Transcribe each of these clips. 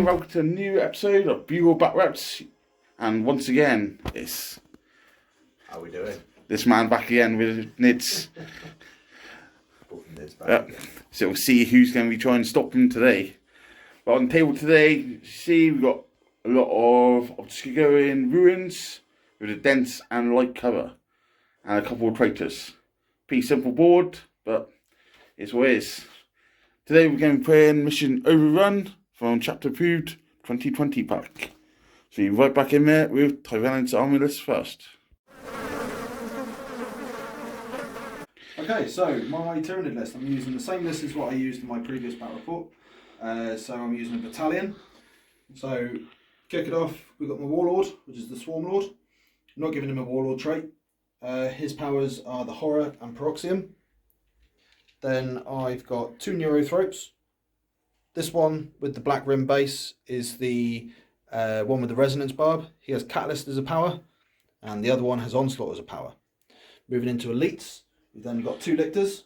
Welcome to a new episode of Bugle Back Reps, and once again it's how we doing? This man back again with nids. So we'll see who's going to be trying to stop him today. But on the table today, you see we've got a lot of Obscuring ruins with a dense and light cover, and a couple of traitors. Pretty simple board, but it's what it is. Today we're going to be playing Mission Overrun from Chapter Approved 2020 pack. So you're right back in there with Tyranids army list first. Okay, so my Tyranid list, I'm using the same list as what I used in my previous battle report. So I'm using a battalion. So kick it off, we've got my Warlord, which is the Swarm Lord. I'm not giving him a Warlord trait. His powers are the Horror and Paroxysm. Then I've got two Neurothropes. This one with the black rim base is the one with the Resonance Barb. He has Catalyst as a power, and the other one has Onslaught as a power. Moving into Elites, we've then got two Lictors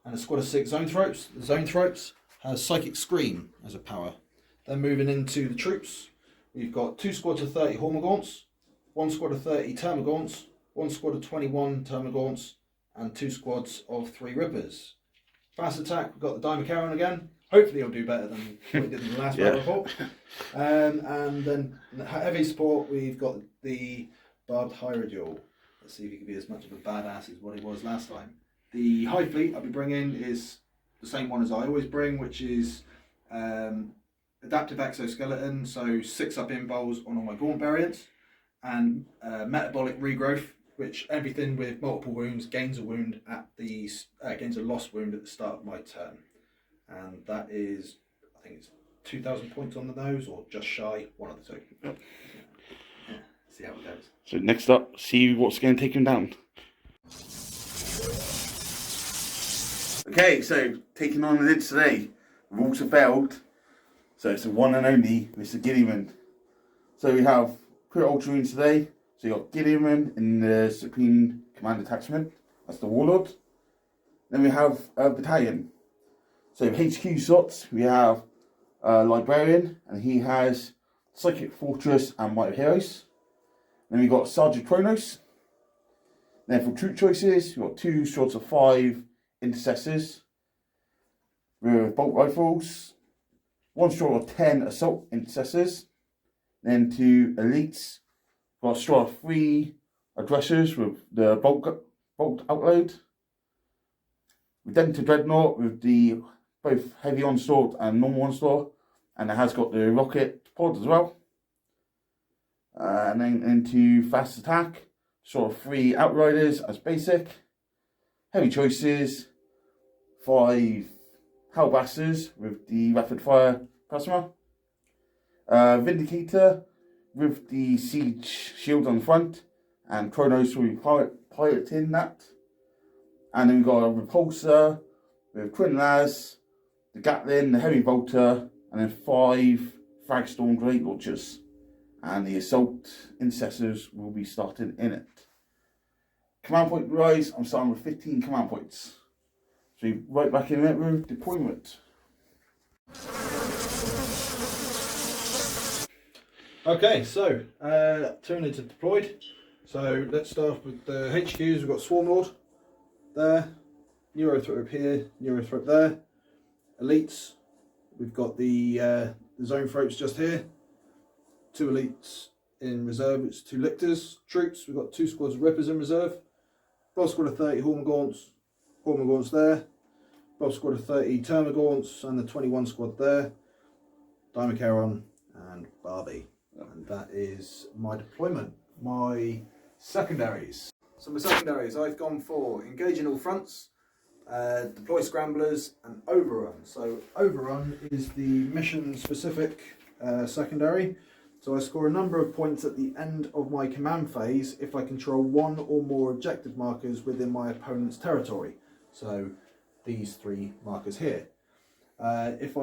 and a squad of 6 Zoanthropes. The Zoanthropes has Psychic Scream as a power. Then moving into the troops, we've got 2 squads of 30 Hormagaunts, 1 squad of 30 Termagaunts, 1 squad of 21 Termagaunts, and 2 squads of 3 Rippers. Fast attack, we've got the Dimakaron again. Hopefully he'll do better than what he did in the last battle report. And then heavy support, we've got the Barbed Hierodule. Let's see if he can be as much of a badass as what he was last time. The High Fleet I'll be bringing is the same one as I always bring, which is Adaptive Exoskeleton, so 6 up invols on all my Gaunt variants, and Metabolic Regrowth, which everything with multiple wounds gains a wound at the gains a lost wound at the start of my turn. And that is, I think it's 2,000 points on the nose, or just shy, one of the two. Yep. Yeah, see how it goes. So next up, see what's going to take him down. Okay, so taking on the nids today, we've also failed. So it's the one and only Mr. Guilliman. So we have Crit Ultramarines today. So you got Guilliman in the Supreme Command Attachment. That's the Warlord. Then we have a battalion. So HQ slots, we have Librarian, and he has Psychic Fortress and Might of Heroes. Then we've got Sergeant Kronos. Then for troop choices, we've got 2 squads of 5 Intercessors with bolt rifles, 1 squad of 10 Assault Intercessors. Then 2 Elites, we've got a squad of 3 Aggressors with the bolt outload. Redemptor Dreadnought with the both heavy onslaught and normal onslaught, and it has got the rocket pod as well. And then into fast attack, sort of 3 outriders as basic. Heavy choices, 5 Hellbasters with the rapid fire plasma. Vindicator with the siege shield on the front, and Kronos will be piloting that. And then we've got a Repulsor with Quinn Laz, the Gatling, the Heavy Bolter, and then 5 Fragstorm Great Launchers. And the Assault Intercessors will be starting in it. Command point rise, I'm starting with 15 command points. So you're right back in it with deployment. Okay, so Tyranids are deployed. So let's start with the HQs. We've got Swarm Lord there, Neurothrope here, Neurothrope there. Elites, we've got the Zoanthropes just here. 2 Elites in reserve, it's 2 Lictors. Troops, we've got 2 squads of Rippers in reserve. Bob squad of 30 Hormagaunts there. Bob squad of 30 Termagaunts, and the 21 squad there. Dimakaron and Barbie. And that is my deployment. My secondaries. So my secondaries, I've gone for Engage in all fronts, Deploy Scramblers, and Overrun. So Overrun is the mission specific secondary. So I score a number of points at the end of my command phase if I control 1 or more objective markers within my opponent's territory. So these 3 markers here. If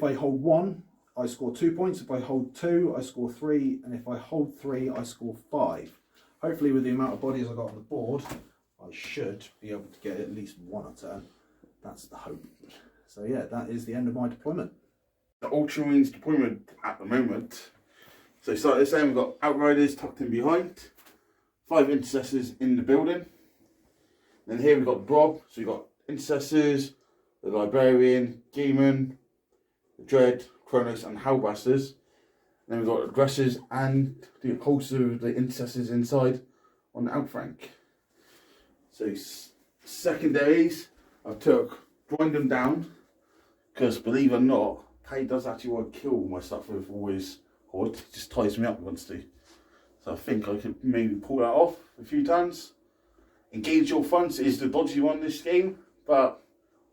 I hold 1, I score 2 points. If I hold 2, I score 3, and if I hold 3, I score 5. Hopefully, with the amount of bodies I got on the board, I should be able to get at least 1 a turn. That's the hope. So yeah, that is the end of my deployment. The Ultramarines deployment at the moment. So start this end, we've got Outriders tucked in behind, 5 Intercessors in the building. Then here we've got Blob, so we've got Intercessors, the Librarian, Gaemon, the Dread, Kronos and Hellbusters. Then we've got Aggressors and the upholster of the Intercessors inside on the outflank. So secondaries, I grind them down, because believe it or not, Tay does actually want to kill my stuff with always horde. It just ties me up once to. So I think I could maybe pull that off a few times. Engage your funds is the dodgy one this game, but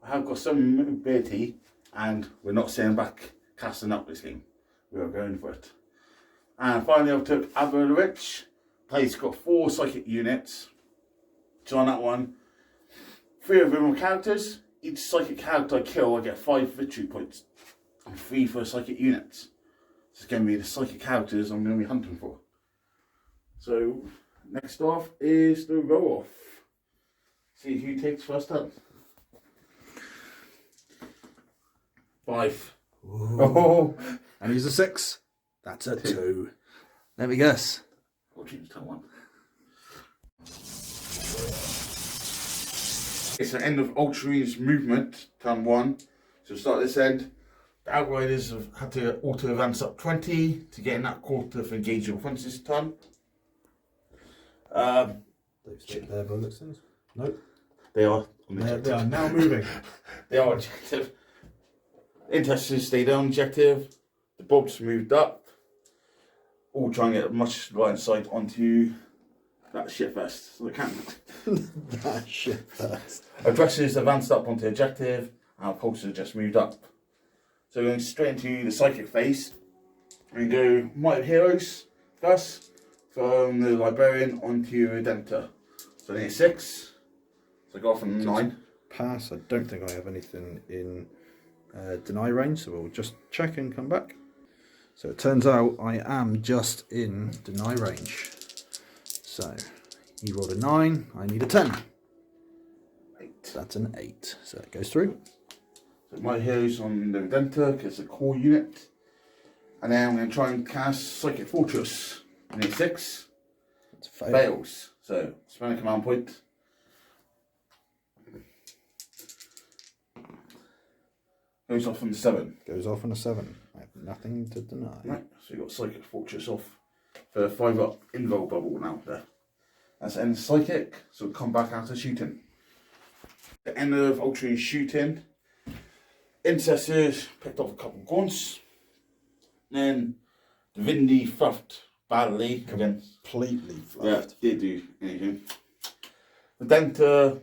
I have got some mobility and we're not sitting back casting up this game. We are going for it. And finally I took Abba the Rich. Play's got 4 psychic units. So on that one, 3 of them are characters. Each psychic character I kill, I get 5 victory points. And 3 for psychic units. This is going to be the psychic characters I'm going to be hunting for. So next off is the roll off. See who takes first turn. 5. Oh, and he's a 6. That's a 2. Let me guess. Ultramarines turn 1. It's the end of Ultramarines movement, turn 1. So start this end. The Outriders have had to auto advance up 20 to get in that quarter for engage your offense this turn. They've skipped their bullets. Nope. They are. They are now moving. They are objective. Intercessors stayed on objective. The Bobs moved up. All trying to get much line of sight onto that shit first. So they can't. That shit first. Aggressors advanced up onto objective. Our pulsers just moved up. So we're going straight into the psychic phase. We go Might of Heroes first. From the Librarian onto Redemptor. So I need 6. So I go off on 9. Pass. I don't think I have anything in deny range, so we'll just check and come back. So it turns out I am just in deny range. So you rolled a 9, I need a 10. 8. That's an 8, so it goes through. So Might of Heroes on the Redemptor, because it's a core unit. And then I'm going to try and cast Psychic Fortress. I need 6. It's a fail. Fails. So spend a command point. Goes off on the 7. Goes off on a 7. I have nothing to deny. Right, so you've got Psychic Fortress off for 5 up invul bubble now there. That's the end of Psychic, so we'll come back after shooting. The end of Ultramarines shooting. Intercessors picked off a couple of gaunts. Then the Vindy fluffed badly again. Completely Yeah, fluffed. did do anything. The Denta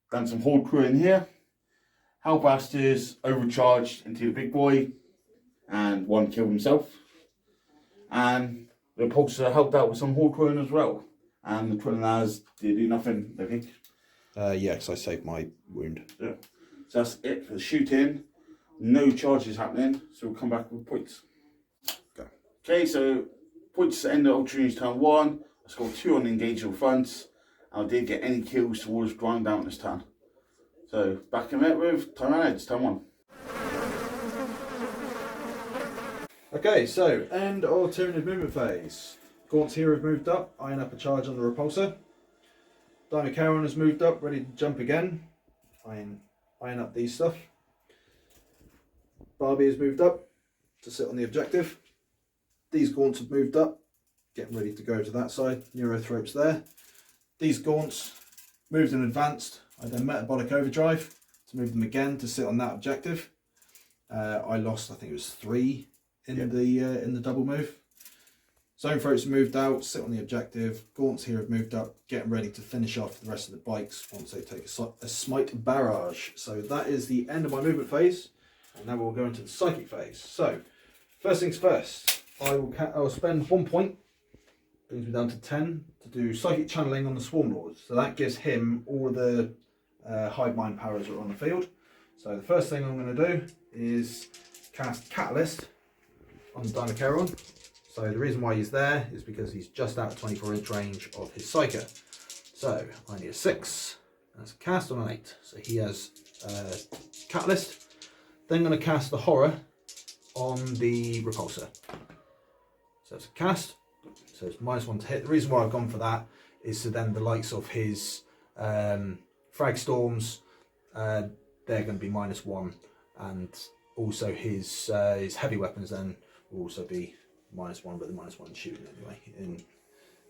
done some horde crew in here. Hellbusters overcharged into the big boy and 1 killed himself. And the Repulsor helped out with some horde crew in as well. And the Tyranids did do nothing, I think. Yeah, because I saved my wound. Yeah. So that's it for the shooting. No charges happening, so we'll come back with points. Go. Okay, so points to end of Ultramarines turn 1. I scored 2 on the engaging fronts. I did get any kills towards drawing down this turn. So back in it with Tyranids turn 1. Okay, so end of Tyranid movement phase. Gaunts here have moved up, iron up a charge on the Repulsor. Dimacaron has moved up, ready to jump again. Iron up these stuff. Barbie has moved up to sit on the objective. These Gaunts have moved up, getting ready to go to that side. Neurothrope's there. These Gaunts moved and advanced. I then Metabolic Overdrive to move them again to sit on that objective. I lost, I think it was 3 in the double move. Zone Throats moved out, sit on the objective. Gaunts here have moved up, getting ready to finish off the rest of the bikes once they take a smite barrage. So that is the end of my movement phase, and now we'll go into the psychic phase. So first things first, I will spend 1 point, brings me down to 10, to do psychic channeling on the Swarm Lords. So that gives him all of the hive mind powers are on the field. So the first thing I'm going to do is cast Catalyst on the Dimacharion. So the reason why he's there is because he's just out of 24-inch range of his Psyker. So I need a 6. That's a cast on an 8. So he has Catalyst. Then I'm going to cast the Horror on the Repulsor. So it's a cast. So it's -1 to hit. The reason why I've gone for that is so then the likes of his Frag Storms, they're going to be -1, and also his heavy weapons then will also be -1, but the -1 shooting anyway. And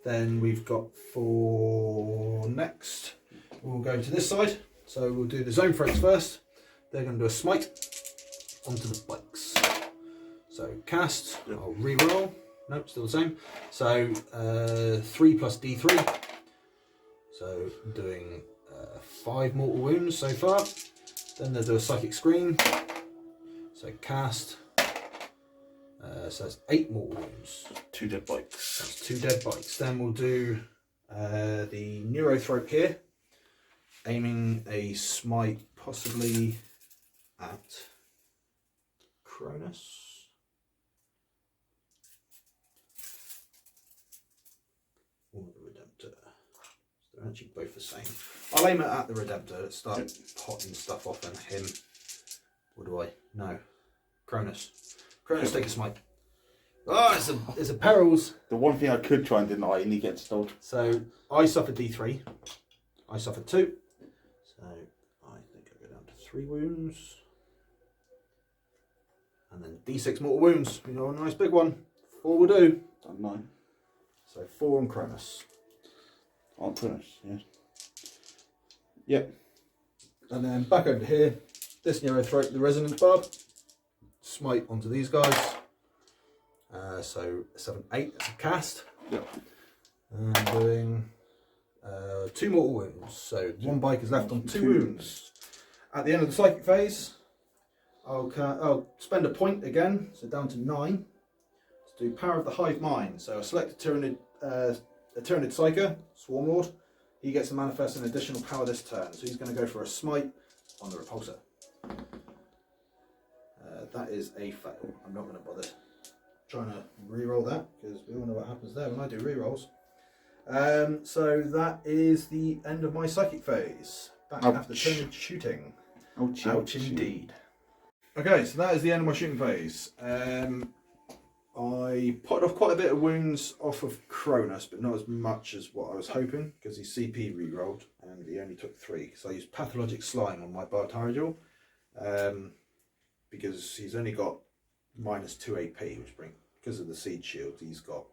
then we've got for next, we'll go to this side. So we'll do the Zone Freaks first. They're going to do a smite onto the bikes. So cast, I'll reroll. Nope, still the same. So 3 plus D3. So doing 5 mortal wounds so far. Then they'll do a psychic screen. So cast. So that's 8 mortal wounds. 2 dead bikes. That's 2 dead bikes. Then we'll do the Neurothrope here, aiming a smite possibly at Cronus. Or the Redemptor. They're actually both the same. I'll aim it at the Redemptor. Let's start potting stuff off on him. What do I? No. Cronus. Cronus, take a smite. Oh, it's a perils. The one thing I could try and deny, and he gets stalled. So I suffered D3. I suffered 2. So I think I go down to 3 wounds. And then D6 mortal wounds. You know, a nice big one. 4 will do. Done 9. So 4 on Cronus. On Cronus, yeah. Yep. And then back over here, this Neurothrope, the Resonance Barb. Smite onto these guys. So 7, 8, that's a cast. Yep. And doing 2 mortal wounds. So 1 bike is left on 2 wounds. At the end of the psychic phase, I'll spend a point again, so down to 9, to do Power of the Hive Mind. So I select a Tyranid Psyker, Swarm Lord. He gets to manifest an additional power this turn. So he's going to go for a smite on the Repulsor. That is a fail. I'm not going to bother trying to re-roll that, because we all know what happens there when I do re-rolls. So that is the end of my psychic phase. Back after turning shooting. Ouch indeed. Okay, so that is the end of my shooting phase. I potted off quite a bit of wounds off of Cronus, but not as much as what I was hoping, because his CP re-rolled and he only took 3. So I used Pathologic Slime on my Bartarigal, because he's only got -2 AP, which brings, because of the Seed Shield, he's got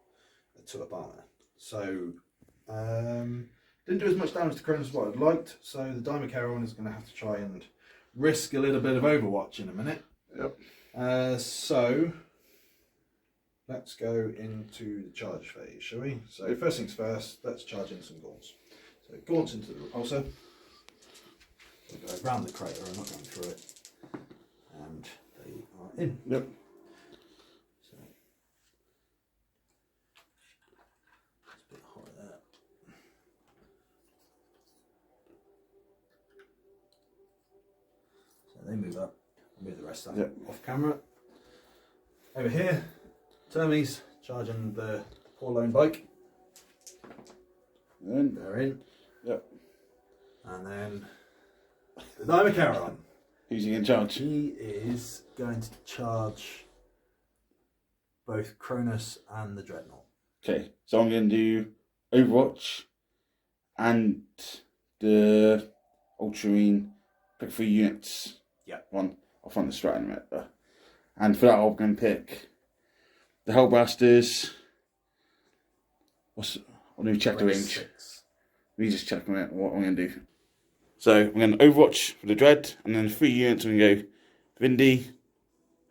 a 2 up armor. So didn't do as much damage to Cronus as what I'd liked. So the Dimacharion is going to have to try and risk a little bit of Overwatch in a minute. Yep. So let's go into the charge phase, shall we? So first things first, let's charge in some Gaunts. So Gaunts into the Repulsor. We'll go around the crater, I'm not going through it. And they are in. Yep. So it's a bit hot there. So they move up. I'll move the rest of that off camera. Over here, Termies charging the poor lone bike. In. They're in. Yep. And then the Dimacharion. Who's he in charge? He is going to charge both Cronus and the Dreadnought. Okay, so I'm going to do Overwatch and the Ultramarine pick 3 units. Yeah. One. I'll find the strat in a minute though. And for that I'm going to pick the Hellblasters. I'll do check the range. 6. Let me just check a minute what I'm going to do. So I'm going to Overwatch for the Dread, and then 3 units I'm going to go Vindy,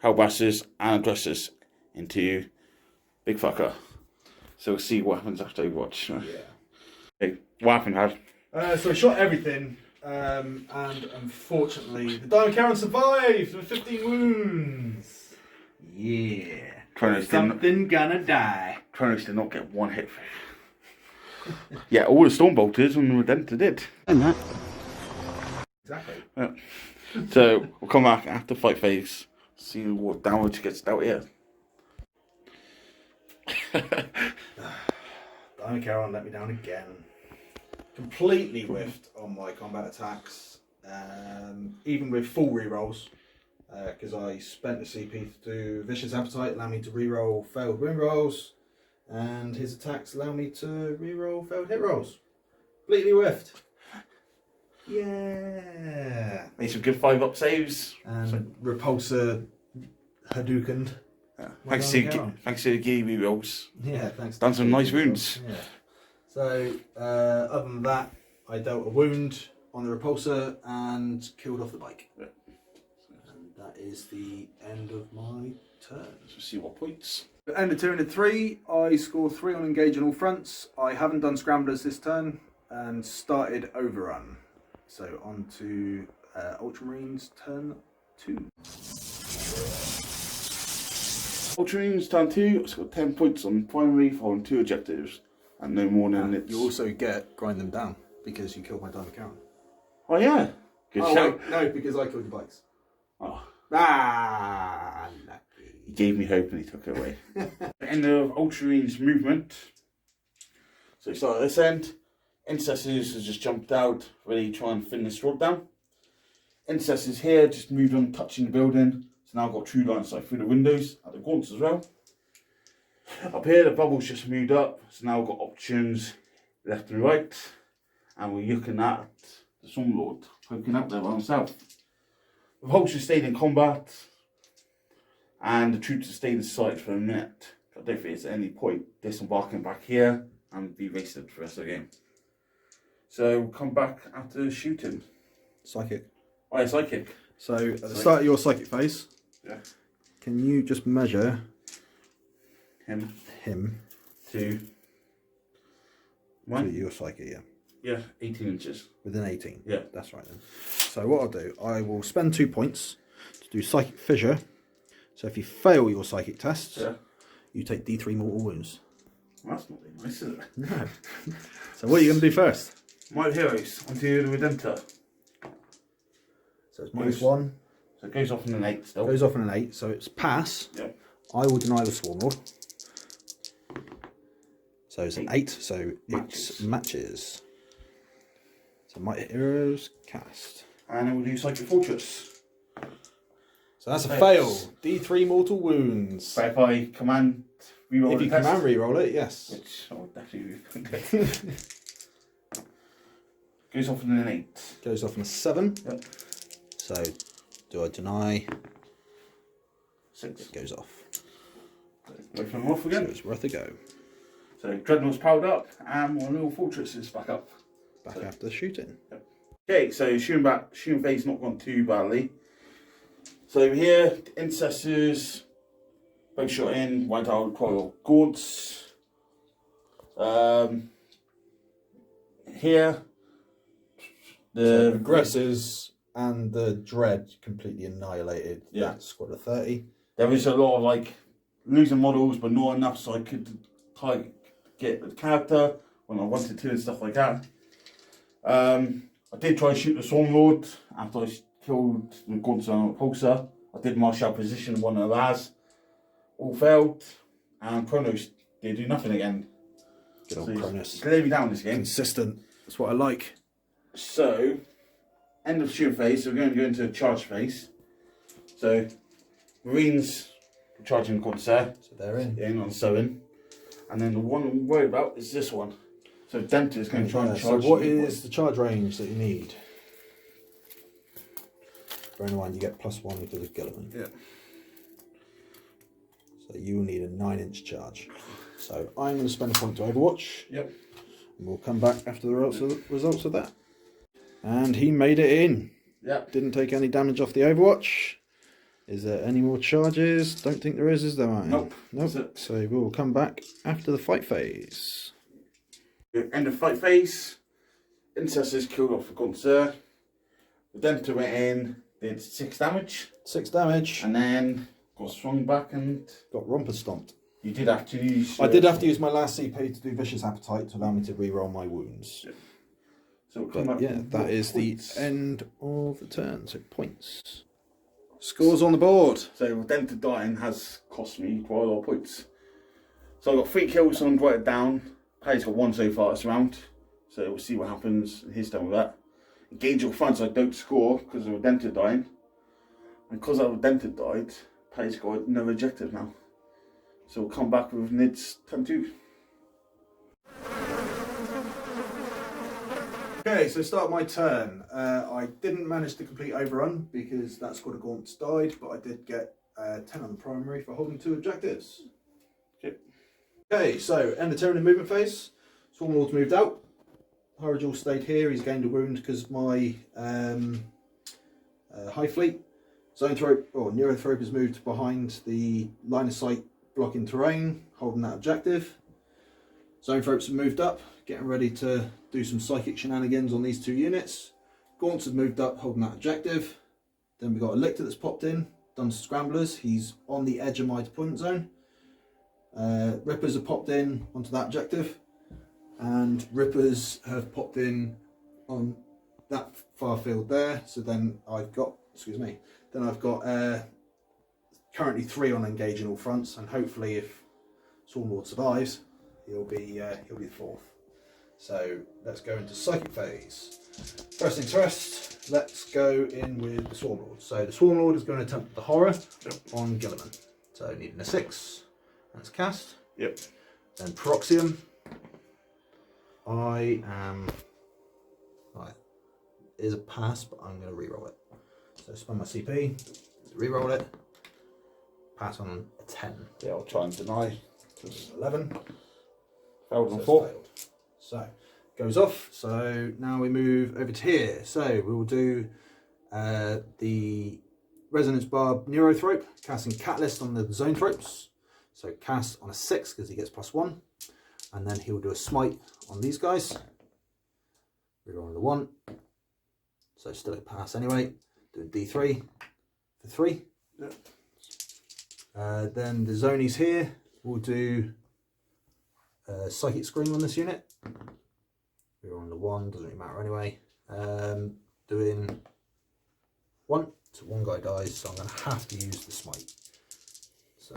Hellblasters, and Aggressors into Big Fucker. So we'll see what happens after Overwatch. Yeah. Okay, what happened, Had? So I shot everything, and unfortunately the Dimacharion survived with 15 wounds. Yeah. Something gonna die. Kronos did not get 1 hit. Yeah, all the Stormbolters on the Redemptor did. And that. Exactly. Yeah. So we'll come back after fight phase, see what damage gets dealt here. Diamond Caron let me down again. Completely whiffed on my combat attacks, even with full rerolls, because I spent the CP to do Vicious Appetite, allow me to reroll failed win rolls, and his attacks allow me to reroll failed hit rolls. Completely whiffed. Yeah. Made some good 5-up saves. And Repulsor Hadoukened. Yeah. Thanks to the Gibby rolls. Yeah, thanks. Done some nice wounds. Yeah. So, other than that, I dealt a wound on the Repulsor and killed off the bike. Yeah. And that is the end of my turn. Let's see what points. End of Tyranid 3, I scored 3 on engage on all fronts. I haven't done scramblers this turn and started overrun. So on to Ultramarines Turn 2. Ultramarines Turn 2, I scored 10 points on primary following 2 objectives and no more than nids. You also get grind them down because you killed my Diamond Caron. Oh yeah, good shout. Wait, no, because I killed your bikes. Oh, Lucky. he gave me hope and he took it away. End of Ultramarines movement. So we start at this end. Intercessors has just jumped out, ready to try and thin this rod down. Intercessors here just moved on, touching the building. So now I've got true line of sight through the windows at the gaunts as well. Up here, the bubble's just moved up. So now I've got options left and right. And we're looking at the Stormlord poking out there by himself. The vulture stayed in combat. And the troops have stayed in sight for a minute. I don't think there's any point disembarking back here and be wasted for the rest of the game. So we'll come back after shooting. Psychic. Oh yeah, psychic. So at the start of your psychic phase, Yeah. can you just measure Him. to 1. your psychic, yeah? Yeah, 18 inches. Within 18? Yeah. That's right then. So what I'll do, I will spend 2 points to do psychic fissure. So if you fail your psychic tests, Yeah. you take D3 mortal wounds. Well, that's not very nice, is it? No. So what are you going to do first? My heroes, onto the Redemptor. So it's -1. So it goes off in an 8 still. Goes off in an 8, so it's pass. Yeah. I will deny the Swarm Lord. So it's an 8, so Matches. it matches. So my heroes cast. And then we'll do Psychic Fortress. So that's a Fails. fail. D3 mortal wounds. But if I command reroll If the you test, command reroll it, yes. which I will definitely do. Goes off in an 8. Goes off in a 7. Yep. So do I deny? 6. It goes off. Wait for them off So again. it's worth a go. So Dreadnought's powered up and my little fortress is back up. Back after shooting. Okay, so shooting phase not gone too badly. So here, the Intercessors both shot in, went out quite a lot of gaunts. Here, the Aggressors and the Dread completely annihilated Yeah. that squad of 30. there was a lot of like losing models, but not enough so I could get the character when I wanted to and stuff like that. I did try to shoot the Stormlord after I killed the gaunts on the Repulsor. I did martial position one of the Laz. All failed, and Kronos did do nothing again. Good old So Cronus. he's laid me down this game. Consistent. That's what I like. So, end of shooting phase, so we're going to go into charge phase. So, Marines charging the Corsair, So they're in. on sewing. And then the one I'm worried about is this one. So, Denter is going to try and So charge. what is the charge range that you need? Bearing in mind you get +1 because of Gilliman. Yeah. So you will need a 9-inch charge. So I'm going to spend a point to Overwatch. Yep. And we'll come back after the results of that. And he made it in. Yep. Didn't take any damage off the Overwatch. Is there any more charges? Don't think there is there, Martin? Nope. Nope. That's it. So we'll come back after the fight phase. End of fight phase. Intercessors killed off the Corsair. The Denter went in, did 6 damage. 6 damage. And then got swung back and Got romper stomped. you did have to use... I did have to use my last CP to do Vicious Appetite to allow me to reroll my wounds. So we'll come back yeah, with that is points. the end of the turn. So points. Scores on the board. So Redempted Dying has cost me quite a lot of points. So I've got 3 kills, so I'm write it down. Player's got 1 so far this round. So we'll see what happens. He's done with that. Engage your front so I don't score because of Redempted Dying. And because I've Redempted died, player's got no objective now. So we'll come back with nids turn 2. Okay, so start my turn. I didn't manage to complete overrun because that squad of gaunts died, but I did get 10 on the primary for holding 2 objectives. Okay, so end of turn in movement phase. Swarm Lord's moved out. Horridge stayed here. He's gained a wound because of my high fleet. Zoanthrope or Neurothrope has moved behind the line of sight blocking terrain, holding that objective. Zoanthropes have moved up, getting ready to do some psychic shenanigans on these 2 units. Gaunts have moved up, holding that objective. Then we've got a Lictor that's popped in, done Scramblers. He's on the edge of my deployment zone. Rippers have popped in onto that objective, and Rippers have popped in on that far field there. So then I've got, currently 3 on engage in all fronts, and hopefully if Swarmlord survives, he'll be the 4th. So let's go into psychic phase. First things first, let's go in with the Swarmlord. So the Swarmlord is going to attempt the horror on Gilliman. So needing a 6. That's cast. Yep. Then Paroxium. I am. Right. It is a pass, but I'm going to reroll it. So spend my CP, reroll it. Pass on a 10. Yeah, I'll try and deny. 11. Failed on So 4. failed. So goes off. So now we move over to here. So we will do the Resonance Barb Neurothrope, casting Catalyst on the Zoanthropes. So cast on a 6 because he gets +1. And then he'll do a smite on these guys. Rerolling the 1. So still a pass anyway. Do a D3 for 3. Yep. Then the zonies here will do Psychic Scream on this unit. Rerolling the 1, doesn't really matter anyway. Doing 1, so 1 guy dies, so I'm going to have to use the smite. So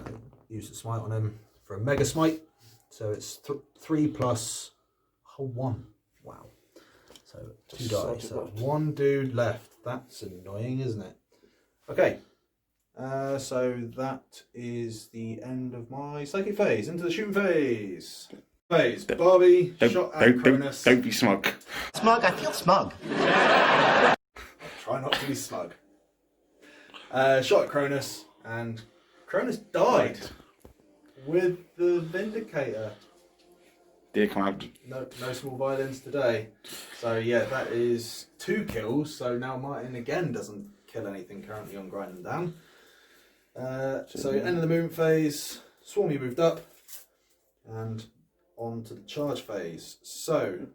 use the smite on him for a mega smite. So it's 3 plus 1. Wow. So 2 dice. So 1 dude left. That's annoying, isn't it? Okay. So that is the end of my psychic phase. Into the shooting phase. Barbie shot at Cronus. Don't be smug. Smug, I feel smug. Try not to be smug. Shot at Cronus, and Cronus died with the Vindicator. Dear command. No small violence today. So yeah, that is 2 kills. So now Martin again doesn't kill anything currently on Grinding Down. So end of the movement phase. Swarmy moved up, and on to the charge phase. So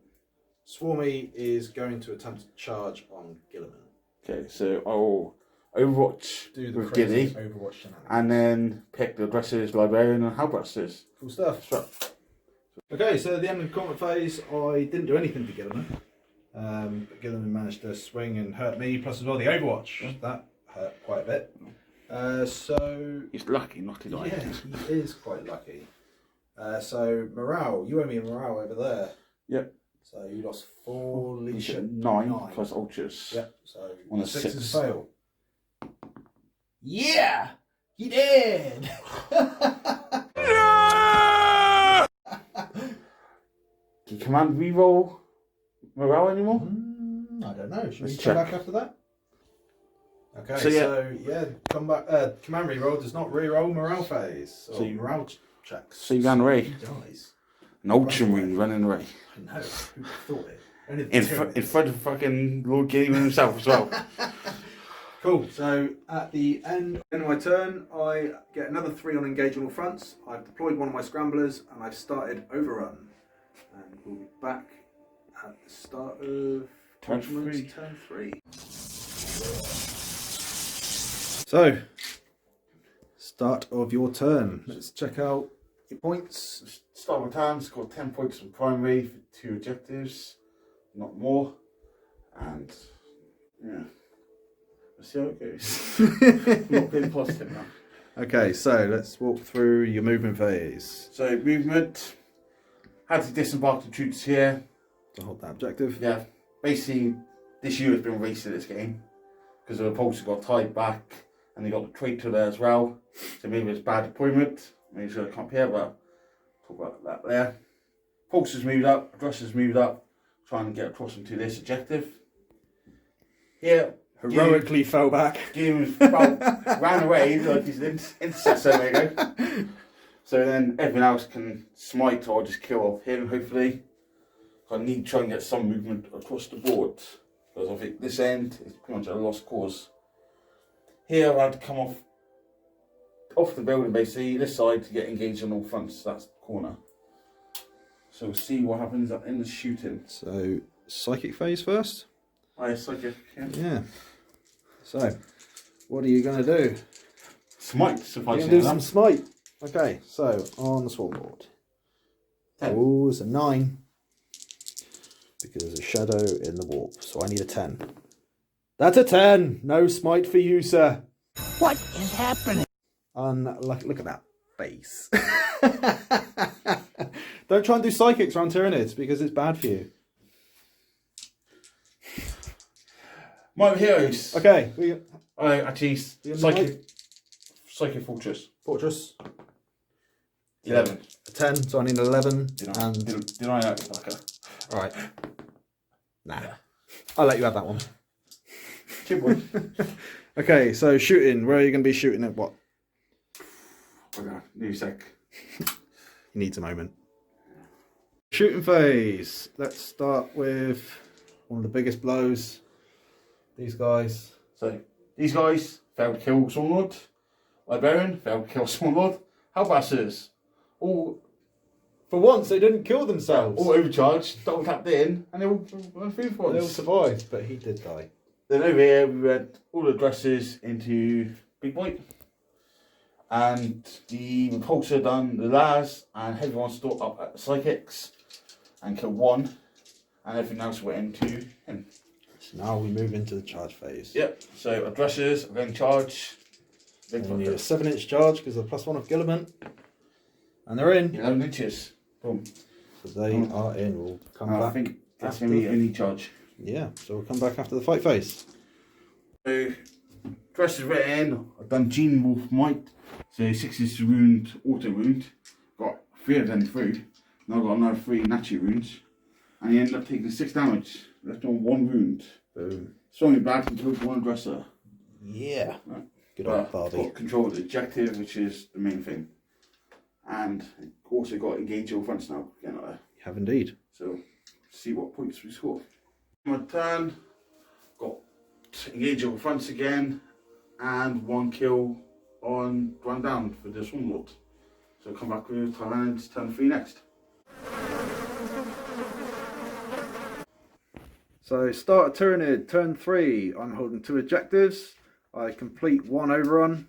Swarmy is going to attempt to charge on Gilliman. Okay, so I'll Overwatch Do the with crazy Giddy, Overwatch shenanigans. and then pick the aggressors, Librarian, and Halbersters. Cool stuff. Okay, so at the end of the combat phase, I didn't do anything to Gilliman. But Gilliman managed to swing and hurt me, plus as well the Overwatch. That hurt quite a bit. So He's lucky not to die. yeah, he is quite lucky. So morale, you owe me a morale over there. Yep. So you lost 4 You leadership. should 9 plus ultras. Yep. So On a 6 is six. fail. Yeah, he did. Can command reroll morale anymore? I don't know. Should we Let's come check. back after that? Okay, So, so yeah, come back. Command reroll does not reroll morale phase. So So you- morale checks. So you ran away. He dies. An Ultramarine running away. I know. Who thought it? Only the In Tyranids. front of fucking Lord Gideon himself as well. Cool. So at the end of my turn, I get another 3 on engage on all fronts. I've deployed one of my scramblers and I've started overrun. And we'll be back at the start of Turn Ultramarines 3. Turn 3. So, start of your turn. Let's check out your points. Start with time, scored 10 points from primary for 2 objectives, not more. And yeah, we'll see how it goes. I'm not being positive now. Okay, so let's walk through your movement phase. So movement, had to disembark the troops here. To hold that objective. Yeah, basically this unit's been wasted this game because the repulsor got tied back and they got the traitor there as well. So maybe it's bad deployment. Maybe it's going to come here, but talk about that there. Repulsor's moved up, addressor's moved up, trying to get across into this objective. Here, Heroically fell back. ran away like he's an intercessor, maybe. So then everyone else can smite or just kill off him, hopefully. I need to try and get some movement across the board because I think this end is pretty much a lost cause. Here I had to come off the building basically, this side to get engaged on all fronts, that's the corner. So we'll see what happens in the shooting. So, psychic phase first? Psychic, yeah. Yeah. So, what are you going to do? Smite, You're suffice going to do some smite. Okay, so on the swarm board. 10. Oh, it's a 9. Because there's a shadow in the warp, so I need a 10. That's a 10! No smite for you, sir. What is happening? Look at that face. Don't try and do psychics around Tyranids because it's bad for you. My heroes. Okay. Actually, Psychic Fortress. Fortress. 11. A 10, so I need an 11. Did And I know, fucker? alright. Nah. I'll let you have that one. Chip boy. Okay, so shooting. Where are you going to be shooting at what? Okay, new sec. He needs a moment. Shooting phase. Let's start with one of the biggest blows. These guys. So, these guys failed to kill Stormlord. Librarian failed to kill Stormlord. Hellbasters. All For once, they didn't kill themselves. all overcharged, double tapped in, and they all went through for They all once. survived, but he did die. Then over here we went all the dresses into Big Boy. And the repulsor done the Laz and everyone stood up at the psychics and killed one. And everything else went into him. So now we move into the charge phase. Yep, so addressers are going to charge. Big We need a Boy. 7-inch charge because of the +1 of Gilliman. And they're in. 11 inches. Boom. So they are in. We'll come I back. think that's after. going to be the only charge. Yeah, so we'll come back after the fight phase. So, dresses went in. I've done Gene Wolf Might. So 6 inches wound, auto wound. Got 3 of them through. Now I've got another 3 natural wounds. And he ended up taking 6 damage. Left on 1 wound. Boom. Swung him back and killed 1 dresser. Yeah. Right. Good old But Barbie. got control of the objective, which is the main thing. And also got engage all fronts now. Again, You have indeed. so see what points we score. My turn. Got engage all fronts again. And 1 kill on run down for the Swarmlord. So come back with Tyranids Turn 3 next. So start a Tyranid, turn 3. I'm holding 2 objectives. I complete 1 overrun.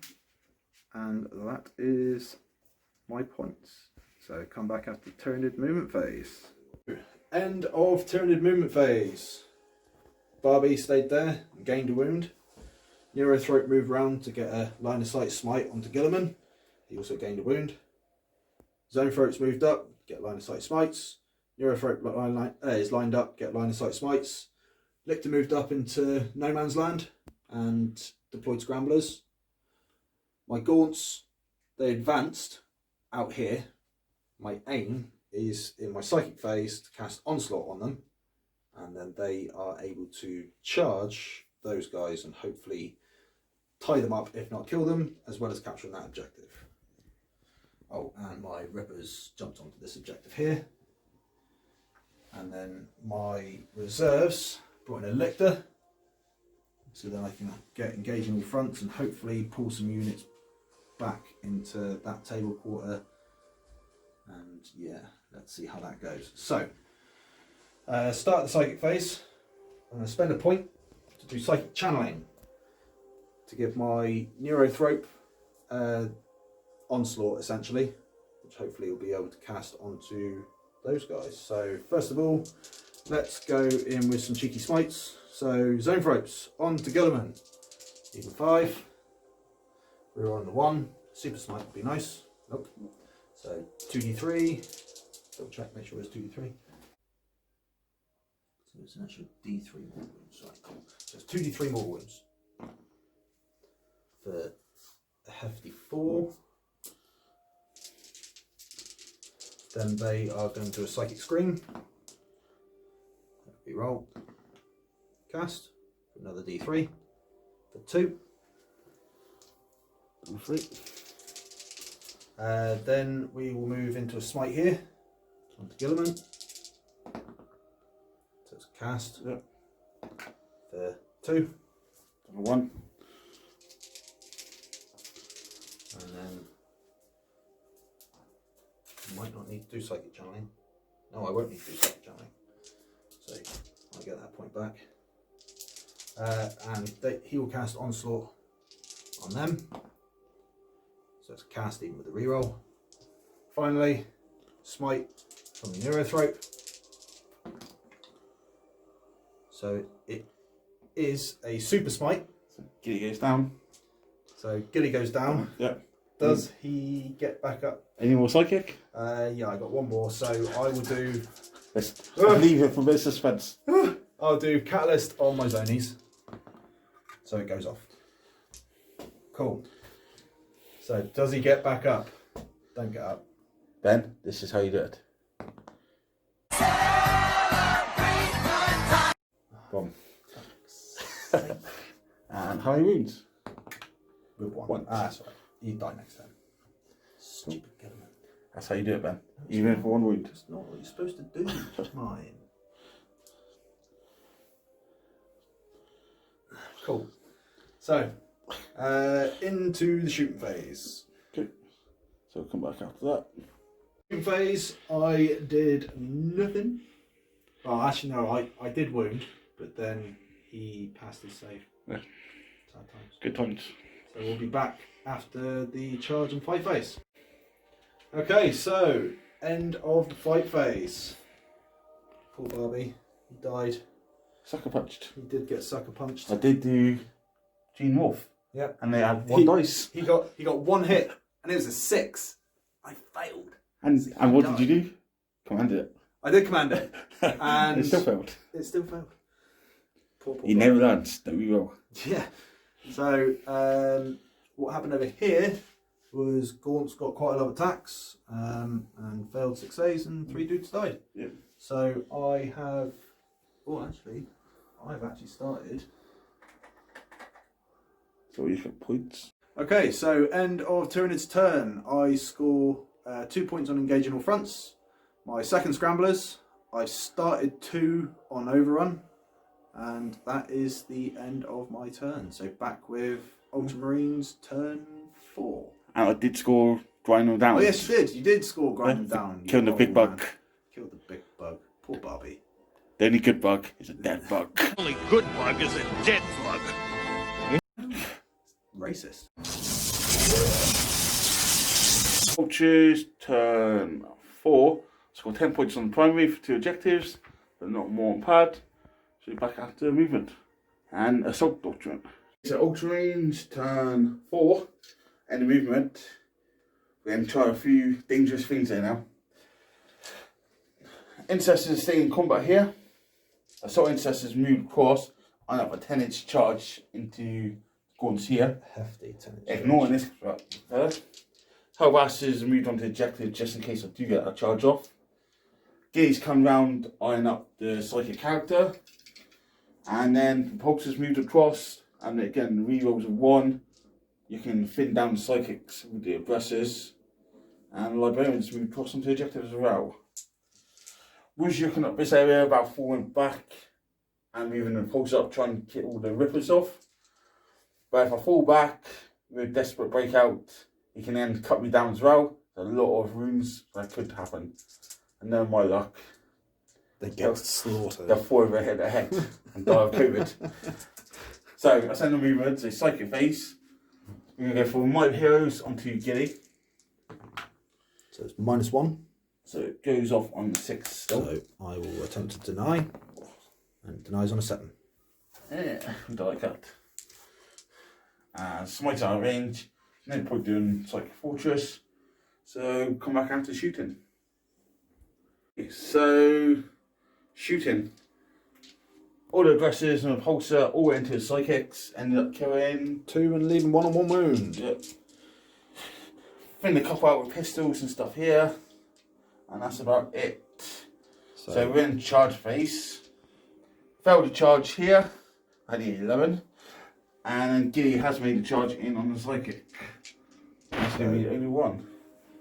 And that is my points. So come back after Tyranid movement phase. End of Tyranid movement phase. Barbie stayed there and gained a wound. Neurothroat moved round to get a line of sight smite onto Gilliman. He also gained a wound. Zone Throat's moved up, get line of sight smites. Neurothroat is lined up, get line of sight smites. Lictor moved up into no man's land and deployed scramblers. My gaunts, they advanced out here. My aim is in my psychic phase to cast onslaught on them, and then they are able to charge those guys and hopefully tie them up, if not kill them, as well as capturing that objective. Oh, and my rippers jumped onto this objective here. And then my reserves brought in a lictor, so then I can get engaging all fronts and hopefully pull some units back into that table quarter. And yeah, let's see how that goes. So, start the psychic phase. I'm going to spend a point to do psychic channeling to give my Neurothrope onslaught essentially, which hopefully will be able to cast onto those guys. So first of all, let's go in with some cheeky smites. So zone ropes on to Gilliman. Even 5. We're on the 1. Super smite would be nice. Nope. So 2d3. Double check, make sure it's 2d3. So it's an actual d3 more wounds. Right, cool. So it's 2d3 more wounds. For a hefty 4. Then they are going to a psychic scream. Reroll. Cast. Another d3. For 2. 3. Then we will move into a smite here. Onto Gilliman. So it's a cast. Yep. For 2. 1. And then I might not need to do psychic channeling. No, I won't need to do psychic channeling. So I get that point back. And he will cast onslaught on them. So it's a cast even with a reroll. Finally, smite from the Neurothrope. So it is a super smite. So Gilly goes down. So Gilly goes down. Yep. Does he get back up? Any more psychic? Yeah, I got one more. So I will do. Let's leave it for a bit of suspense. I'll do Catalyst on my zonies. So it goes off. Cool. So does he get back up? Don't get up. Ben, this is how you do it. Boom. And how many wounds? With one. One. Ah, that's right. You die next time. Stupid Gilliman. That's how you do it, Ben. Even for 1 wound. That's not what you're supposed to do. Mine. Cool. So, into the shooting phase. Okay. So we'll come back after that. Shooting phase, I did nothing. Well, actually, no, I did wound, but then he passed his save. Yeah. Sad times. Good times. So we'll be back after the charge and fight phase. Okay, so end of the fight phase. Poor Barbie, he died. Sucker punched. He did get sucker punched. I did do Gene Wolf. Yeah. And they had 1 dice. He got 1 hit, and it was a 6. I failed. And what did you do? Commanded it. I did command it, and it still failed. It still failed. Poor He never learns, don't we will. Yeah. So what happened over here was Gaunt's got quite a lot of attacks and failed 6 A's and 3 dudes died. Yeah. So I have. Oh, actually, I've actually started. So you've got points. Okay, so end of Tyranids Turn. I score 2 points on engaging all fronts. My second scramblers, I started 2 on overrun, and that is the end of my turn. So back with Ultramarines Turn 4. And I did score grind them down. Oh yes, you did. You did score grind them down. Killed the big bug. Killed the big bug. Poor Barbie. The only good bug is a dead bug. Only good bug is a dead bug. Racist. Vultures turn 4. Score 10 points on the primary for 2 objectives, but not more on pad. So you're back after movement. And assault doctrine. So Ultramarines turn 4. And the movement. We're going to try a few dangerous things there now. Intercessors stay in combat here. Assault intercessors move across. I have a 10-inch charge into Gaunt's here. Hefty 10-inch. Ignoring this first. Hellbasters moved on to objective just in case I do get a charge off. Gillies come round, eyeing up the psychic character. And then Repulsors moved across. And again, rerolls of 1. You can thin down the psychics with the aggressors. And Librarians moved across onto objectives as well. Was looking up this area about falling back and moving the pulse up, trying to get all the rippers off. But if I fall back with desperate breakout, he can then cut me down as well. There's a lot of runes that could happen. And then my luck, They get slaughtered. they'll fall over their head and die of COVID. So I send the movements, a psychic phase. We're going to go for Might Heroes onto Gilly. So it's -1. So it goes off on the 6 still. So I will attempt to deny, and denies on a 7. Yeah, we don't like that. And smite out of range. No point doing Psychic Fortress. So come back after shooting. So shooting. All the aggressors and the repulsor all went into the psychics, ended up killing 2 and leaving 1 on 1 wound. Yep. Thin the cop out with pistols and stuff here. And that's about it. So we're in charge phase. Failed the charge here. I need 11. And then Giddy has made a charge in on the psychic. That's going to be the only one.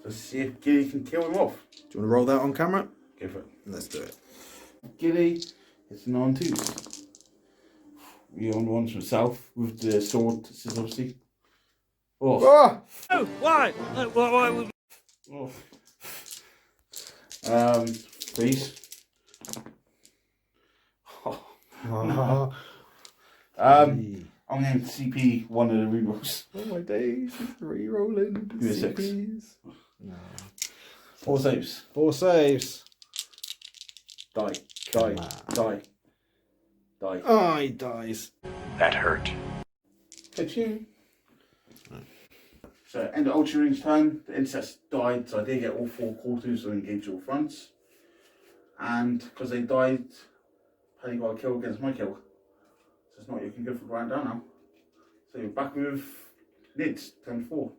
So let's see if Giddy can kill him off. Do you want to roll that on camera? Go for it. Let's do it. Giddy, it's an on 2s. We on ones from south with the sword. This is obviously. Oh. Ah! Oh, why? Why would... Oh. Please. Oh. I'm going to CP one of the rerolls. Oh my days, he's re-rolling. Give me a 6. No. 4 saves. 4 saves. Die. Come Die. on. Die. Die. Oh, he dies. That hurt. Ka-ching. So, end of Ultramarines Turn. The incest died, so I did get all 4 quarters to engage all fronts. And because they died, Paddy got a kill against my kill. So it's not you can go for ground down now. So you're back with nids, turn 4.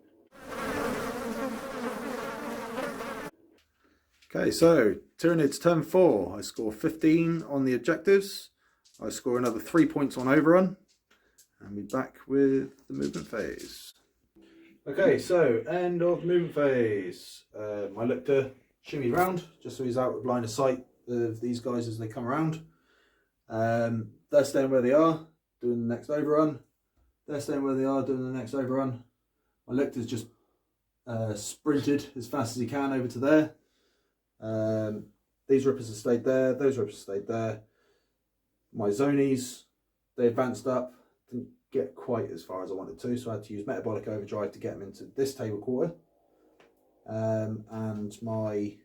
Okay, so Tyranids Turn 4. I score 15 on the objectives. I score another 3 points on overrun. And we're back with the movement phase. Okay, so end of movement phase. My Lictor shimmied round, just so he's out of line of sight of these guys as they come around. They're staying where they are, doing the next overrun. They're staying where they are, doing the next overrun. My Lictor's just sprinted as fast as he can over to there. These rippers have stayed there, those rippers have stayed there. My zonies, they advanced up, didn't get quite as far as I wanted to, so I had to use Metabolic Overdrive to get them into this table quarter. And my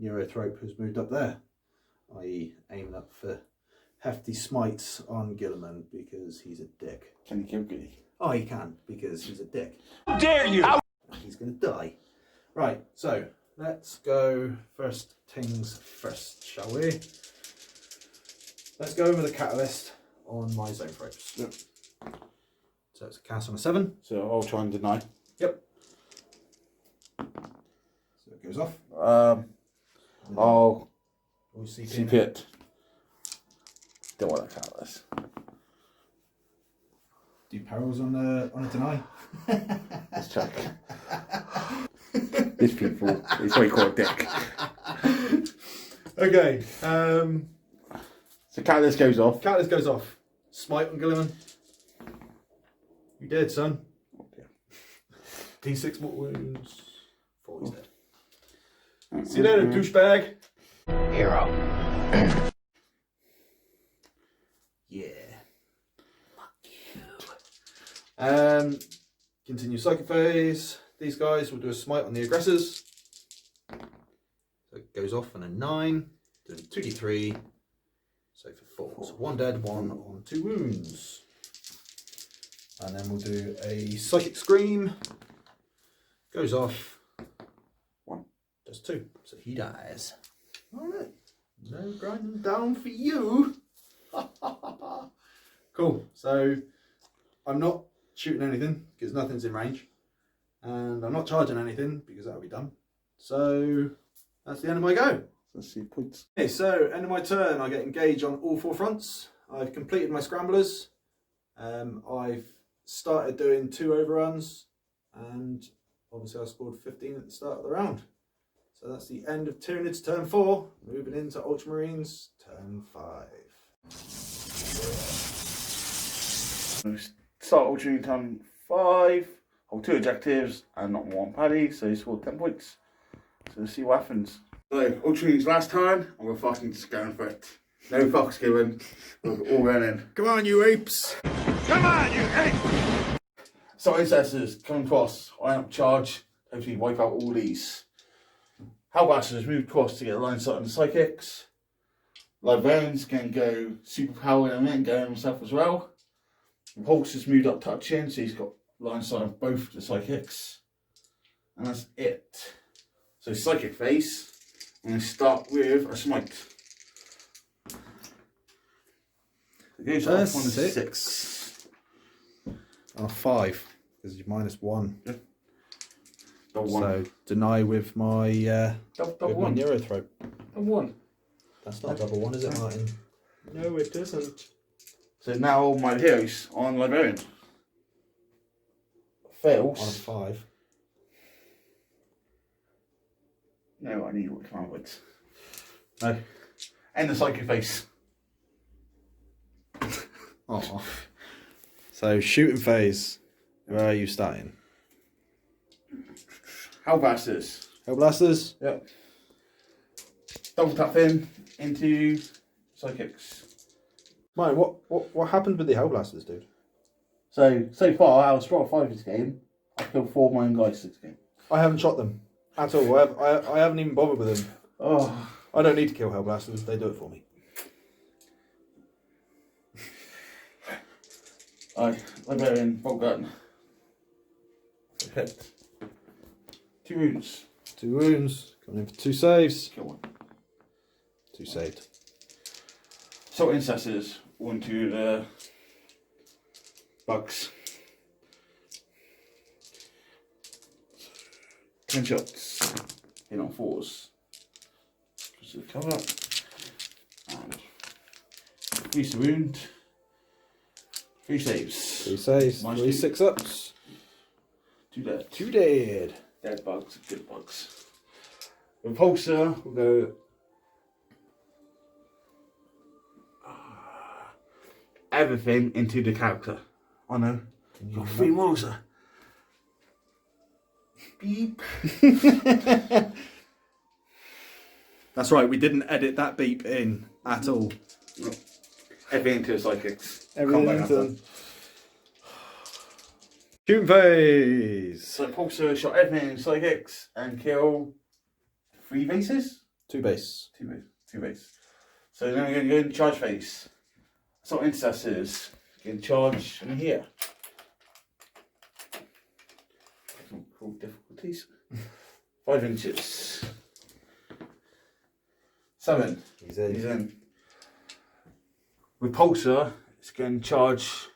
Neurothrope has moved up there, i.e. aiming up for hefty smites on Gilliman because he's a dick. Can you kill Giddy? Oh, he can, because he's a dick. How dare you! He's going to die. Right, so let's go first things first, shall we? Let's go over the catalyst on my zone ropes. Yep. So it's a cast on a 7. So I'll try and deny. Yep. So it goes off. I'll We'll see CP it. Don't want that catalyst. Do perils on a deny. Let's check. This people, it's what you call a dick. Okay. So catalyst goes off. Catalyst goes off. Smite on Gilliman. You dead, son. Oh, dear. D6 mortal wounds. 4 he's dead. See you later, douchebag. Hero. Yeah. Fuck you. Continue psychic phase. These guys will do a smite on the aggressors. So it goes off on a 9. Doing 2d3. So for 4. So 1 dead, 1 on 2 wounds. And then we'll do a psychic scream. Goes off. 1. Does 2. So he dies. Alright. No grinding down for you. Cool. So I'm not shooting anything because nothing's in range. And I'm not charging anything because that'll be done. So that's the end of my go. Let's see points. Okay, so end of my turn, I get engaged on all 4 fronts. I've completed my scramblers. I've started doing 2 overruns, and obviously I scored 15 at the start of the round. So that's the end of Tyranids Turn 4. Moving into Ultramarines Turn 5. Start Ultramarine Turn 5. Hold 2 objectives and not 1 paddy, so you scored 10 points. So let's see what happens. So, Ultramarines last turn, and we're fucking just going for it. No fucks given. We're all going in. Come on, you apes! Come on, you ape! So, ancestors, come across, I am charge, hopefully wipe out all these. Hellblasters moved across to get a line sight on the psychics. Librarians can go superpower in a minute and go in himself as well. Repulsor's moved up touching, so he's got line sight on both the psychics. And that's it. So psychic phase, I'm going to start with a smite. It goes off on the 6. Oh, 5, because you're -1. Yeah. Double 1. So deny with my Double with my 1. Neurothrope. Double 1. That's not double 1, is it, Martin? No, it isn't. So now all my heroes on Librarian. Fails. On a 5. No, I need what come outwards. No. And the psychic face. Oh. So shooting phase. Where are you starting? Hellblasters. Hellblasters. Yep. Double tap in into psychics. Mate, what happened with the Hellblasters, dude? So far, out of Strata 5 this game, I've killed 4 of my own guys this game. I haven't shot them at all. I haven't even bothered with them. Oh. I don't need to kill Hellblasters. They do it for me. Librarian, bolt gun. Hit. 2 wounds. 2 wounds. Coming in for 2 saves. Kill 1. 2 saved. Salt incestors onto the bugs. 10 shots. Hit on 4s. Just the cover. And increase the wound. 3 saves. 3 saves. Minus 3 2. 6-ups. 2 dead. 2 dead. Dead bugs, good bugs. Repulsor will go everything into the character. Oh no, you've got 3 more, sir. Beep. That's right, we didn't edit that beep in at all. No. Everything into the psychics. Everything Combat into after. Shooting phase. So Repulsor shot everything in psychics and kill 3 bases? 2 base. 2 base. So then we're going to go into charge phase. So intercessors can charge in here. Some cool difficulties. 5 inches. 7. He's in. He's in. Repulsor is going to charge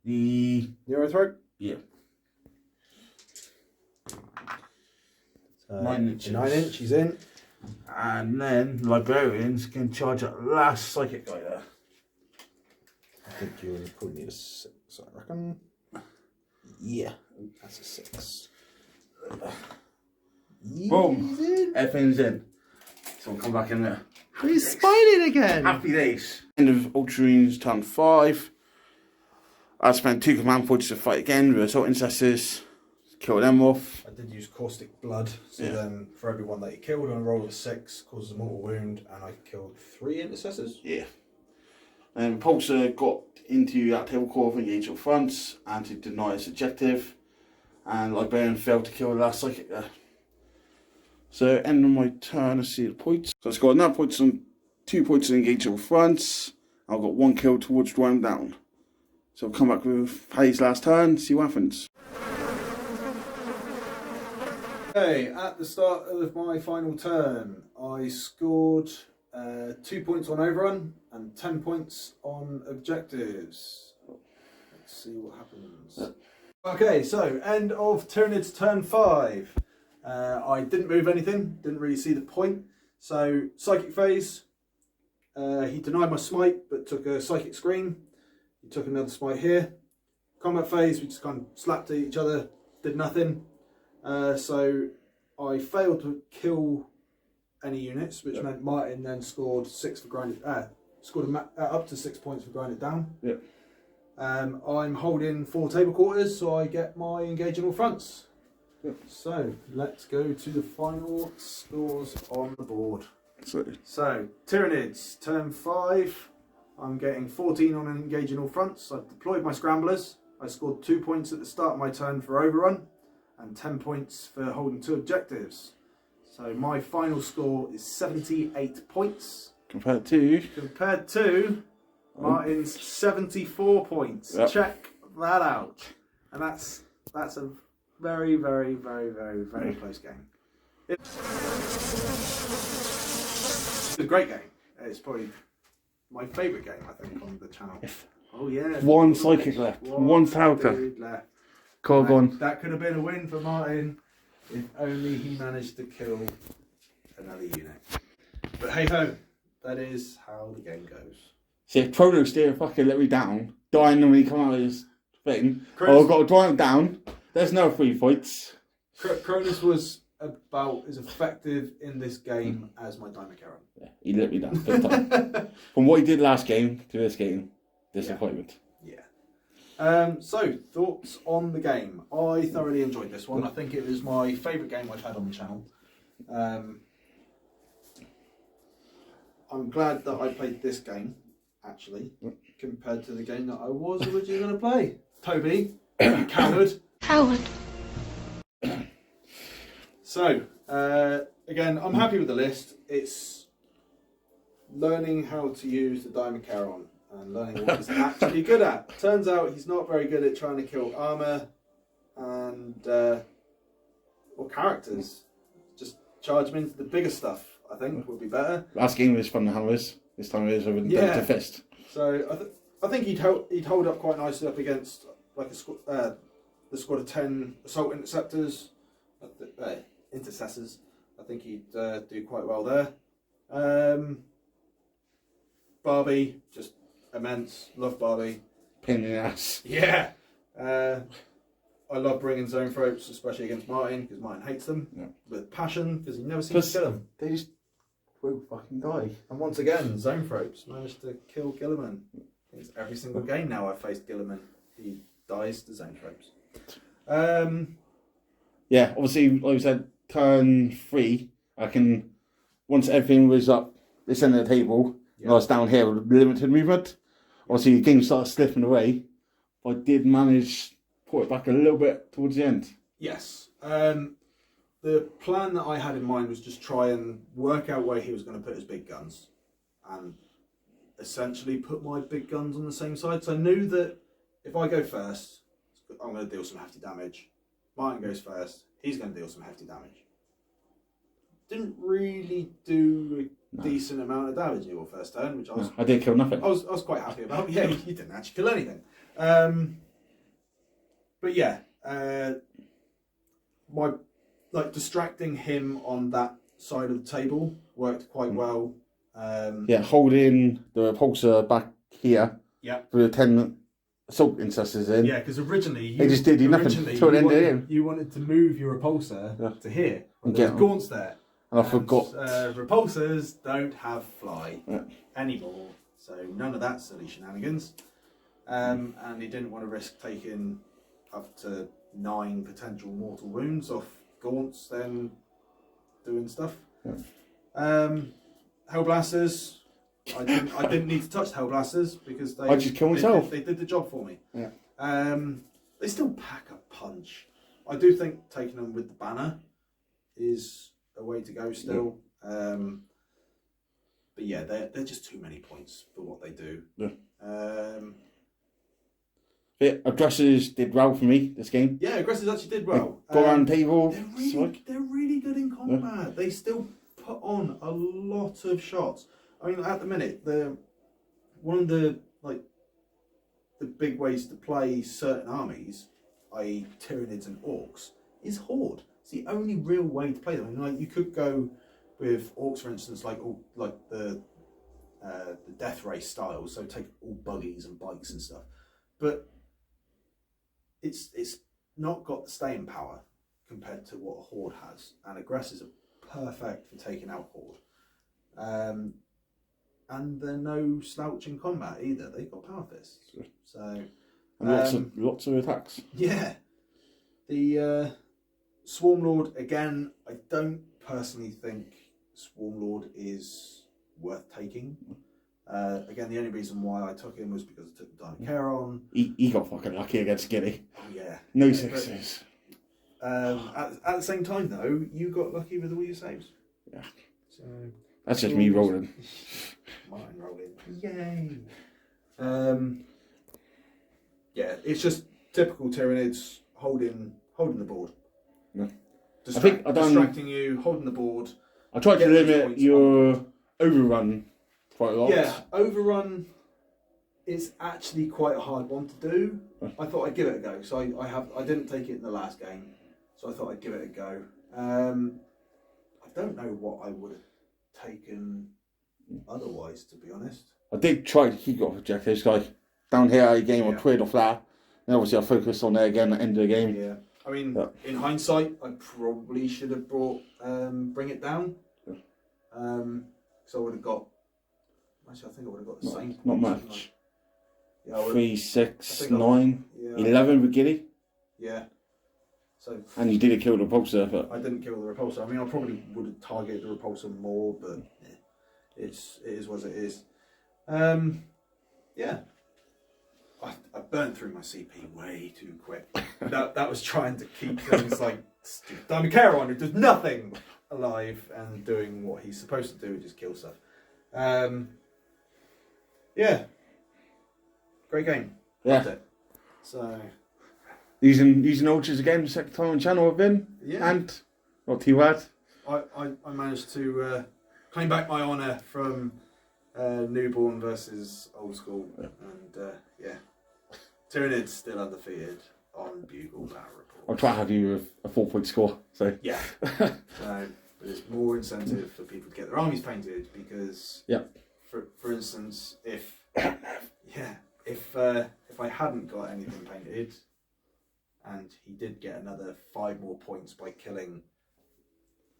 the Neurothrope? yeah. 9 inches. 9 inch, he's in. And then Librarians can charge that last psychic guy there. I think you probably need a 6, I reckon. Yeah, that's a 6. Boom! Everything's in. So we'll come back in there. He's spining again! Happy days. End of Ultramarines Turn 5. I spent 2 command points to fight again with assault incestors. Kill them off. I did use caustic blood, so Yeah. then for every one that he killed on a roll of a 6, causes a mortal wound, and I killed 3 intercessors. Yeah. And Repulsor got into that table core of engage up fronts and to deny its objective. And Librarian failed to kill the last psychic there. So end of my turn, let's see the points. So it's got 9 points on 2 points on engage up fronts. I've got 1 kill towards drawing down. So I'll come back with Paddy's last turn, see what happens. Okay, at the start of my final turn, I scored 2 points on overrun and 10 points on objectives. Let's see what happens. Okay, so end of Tyranids Turn 5. I didn't move anything, didn't really see the point. So, psychic phase, he denied my smite but took a psychic screen. He took another smite here. Combat phase, we just kind of slapped at each other, did nothing. So I failed to kill any units, which meant Martin then scored 6 for grinded. Scored up to 6 points for grinded down. Yep. I'm holding 4 table quarters, so I get my engage in all fronts. Yep. So let's go to the final scores on the board. So Tyranids Turn 5. I'm getting 14 on an engage in all fronts. I've deployed my scramblers. I scored 2 points at the start of my turn for overrun and 10 points for holding 2 objectives. So my final score is 78 points. Compared to Martin's 74 points. Yep. Check that out. And that's a very, very, very, very, very close game. It's a great game. It's probably my favourite game, I think, on the channel. Oh yeah. One psychic left. One falcon. dude left. Cog on. That could have been a win for Martin if only he managed to kill another unit. But hey ho, that is how the game goes. See, if Kronos didn't fucking let me down, dying when he come out of his thing, Kronos- I've got to drive him down. There's no 3 points. Cronus was about as effective in this game as my Dimacaron. Yeah, he let me down big time. From what he did last game to this game, disappointment. Yeah. So, thoughts on the game? I thoroughly enjoyed this one. I think it was my favourite game I've had on the channel. I'm glad that I played this game, actually, compared to the game that I was originally going to play. Toby, you coward. Coward. So, again, I'm happy with the list. It's learning how to use the Dimacaron and learning what he's actually good at. Turns out he's not very good at trying to kill armour and or characters. Just charge him into the bigger stuff, I think, would be better. Last game was from the hammers. This time it is with the fist. So I think he'd hold up quite nicely up against like the squad of 10 assault interceptors, intercessors. I think he'd do quite well there. Barbie, just immense. Love Barbie. Pain in the ass. Yeah. I love bringing zone throats, especially against Martin, because Martin hates them with passion, because he never seems to kill them. They just will fucking die. And once again, zone throats managed to kill Gilliman. It's every single game now I've faced Gilliman. He dies to zone throats. Yeah, obviously, like I said, turn 3, I can, once everything was up this end of the table, and I was down here with limited movement, obviously the game started slipping away, but I did manage to put it back a little bit towards the end. Yes. The plan that I had in mind was just try and work out where he was going to put his big guns and essentially put my big guns on the same side. So I knew that if I go first, I'm going to deal some hefty damage. Martin goes first, he's going to deal some hefty damage. Didn't really do a decent amount of damage in your first turn, which I did kill nothing. I was quite happy about. Yeah, you didn't actually kill anything. But yeah, my distracting him on that side of the table worked quite well. Yeah, holding the repulsor back here. Yeah. With the 10 assault intercessors in. Yeah, because originally they just did nothing till the end of the game. You wanted to move your repulsor to here. And There's get gaunts there. And I forgot. Repulsors don't have fly anymore, so none of that silly shenanigans. And he didn't want to risk taking up to 9 potential mortal wounds off gaunts, then doing stuff. Hellblasters. I didn't need to touch the Hellblasters because I just killed myself. They did the job for me. Yeah. They still pack a punch. I do think taking them with the banner is a way to go still. Yeah. But yeah, they're just too many points for what they do. Yeah. Aggressors did well for me this game. Yeah, aggressors actually did well. Go around table. They're really good in combat. Yeah. They still put on a lot of shots. I mean, at the minute, one of the big ways to play certain armies, i.e. Tyranids and Orcs, is Horde. It's the only real way to play them. I mean, like, you could go with Orcs, for instance, like the Death Race style, so take all buggies and bikes and stuff. But it's not got the staying power compared to what a Horde has. And aggressors are perfect for taking out Horde. And they're no slouch in combat either. They've got power fists. So and lots of attacks. Yeah. The Swarm Lord, again, I don't personally think Swarm Lord is worth taking. Again, the only reason why I took him was because I took Dimacaron. He got fucking lucky against Gilly. Oh yeah. No sixes. At the same time, though, you got lucky with all your saves. Yeah. So That's just me rolling. mine rolling. Yay! Yeah, it's just typical Tyranids holding the board. Yeah. Distracting you, holding the board. I tried to Get those limit points your overrun quite a lot. Yeah, overrun is actually quite a hard one to do. I thought I'd give it a go. So I didn't take it in the last game, so I thought I'd give it a go. I don't know what I would have taken otherwise, to be honest. I did try to keep it off objectives, like down here a game or quid or flat. And obviously I focused on there again at the end of the game. Yeah. I mean, in hindsight, I probably should have brought Bring It Down. So I would have got. Actually, I think I would have got the same. Not points, much. Yeah, 3, 6, I 9, yeah. 11 with Giddy. Yeah. So. And you did kill the repulsor, but I didn't kill the repulsor. I mean, I probably would have targeted the repulsor more, but it is what it is. Yeah. I burnt through my CP way too quick. that was trying to keep things like Diamond Charon, who does nothing, alive and doing what he's supposed to do, just kill stuff. Yeah. Great game. yeah. Loved it. So Using ultras again, the second time on channel I've been. yeah. And not too bad. I managed to claim back my honour from newborn versus old school, and yeah, Tyranids still undefeated on Bugle Battle Report. I'll try to have you with a 4-point score. So Yeah, so there's more incentive for people to get their armies painted because, for instance, if I hadn't got anything painted, and he did get another 5 more points by killing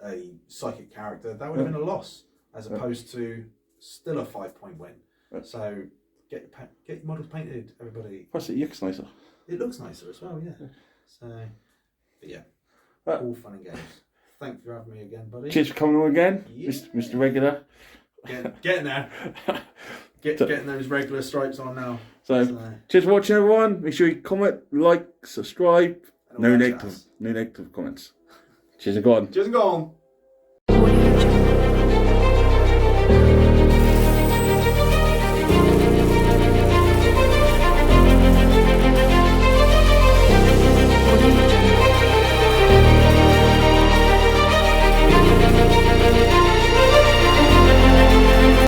a psychic character, that would have been a loss, as opposed to still a 5-point win. So get your models painted, everybody. plus it looks nicer. It looks nicer as well, yeah. So, but yeah, all fun and games. Thanks for having me again, buddy. Cheers for coming on again, Yeah. Mr. Regular. Getting there. Getting those regular stripes on now. So cheers for watching, everyone. Make sure you comment, like, subscribe. No all that negative comments. Cheers and go on. Cheers and go on.